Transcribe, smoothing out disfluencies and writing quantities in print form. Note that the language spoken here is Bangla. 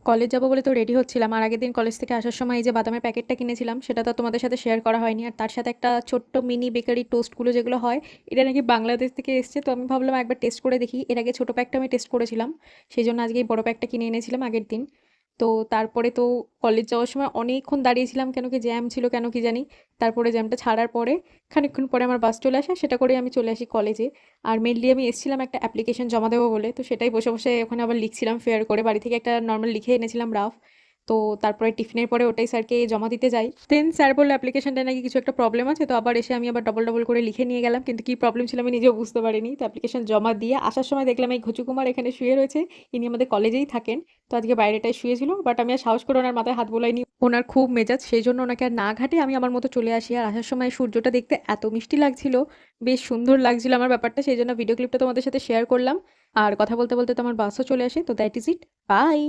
কলেজ যাবো বলে তো রেডি হচ্ছিলাম, আর আগের দিন কলেজ থেকে আসার সময় এই যে বাদামের প্যাকেটটা কিনেছিলাম সেটা তো তোমাদের সাথে শেয়ার করা হয়নি, আর তার সাথে একটা ছোট্ট মিনি বেকারি টোস্টগুলো যেগুলো হয়, এটা নাকি বাংলাদেশ থেকে এসছে। তো আমি ভাবলাম একবার টেস্ট করে দেখি। এর আগে ছোটো প্যাকটা আমি টেস্ট করেছিলাম, সেই জন্য আজকে এই বড় প্যাকটা কিনে এনেছিলাম আগের দিন। তো তারপরে তো কলেজ যাওয়ার সময় অনেকক্ষণ দাঁড়িয়েছিলাম, কেন কি জ্যাম ছিল কেন কি জানি। তারপরে জ্যামটা ছাড়ার পরে খানিকক্ষণ পরে আমার বাস চলে আসে, সেটা করে আমি চলে আসি কলেজে। আর মেনলি আমি এসেছিলাম একটা অ্যাপ্লিকেশন জমা দেবো বলে, তো সেটাই বসে বসে ওখানে আবার লিখছিলাম ফেয়ার করে, বাড়ি থেকে একটা নর্মাল লিখে এনেছিলাম রাফ। তো তারপরে টিফিনের পরে ওটাই স্যারকে জমা দিতে যাই, দেন স্যার বললো অ্যাপ্লিকেশনটা নাকি কিছু একটা প্রবলেম আছে। তো আবার এসে আমি আবার ডবল ডবল করে লিখে নিয়ে গেলাম, কিন্তু কি প্রবলেম ছিল আমি নিজেও বুঝতে পারিনি। তো অ্যাপ্লিকেশন জমা দিয়ে আসার সময় দেখলাম এই ঘুচুকুমার এখানে শুয়ে রয়েছে। ইনি আমাদের কলেজেই থাকেন। তো আজকে বাইরেটায় শুয়েছিল, বাট আমি আর সাহস করে ওনার মাথায় হাত বোলাইনি। ওনার খুব মেজাজ, সেই জন্য ওনাকে আর না ঘাটে আমি আমার মতো চলে আসি। আর আসার সময় সূর্যটা দেখতে এত মিষ্টি লাগছিল, বেশ সুন্দর লাগছিল আমার ব্যাপারটা, সেই জন্য ভিডিও ক্লিপটা তোমাদের সাথে শেয়ার করলাম। আর কথা বলতে বলতে তো আমার বাসও চলে আসে। তো দ্যাট ইজ ইট, বাই।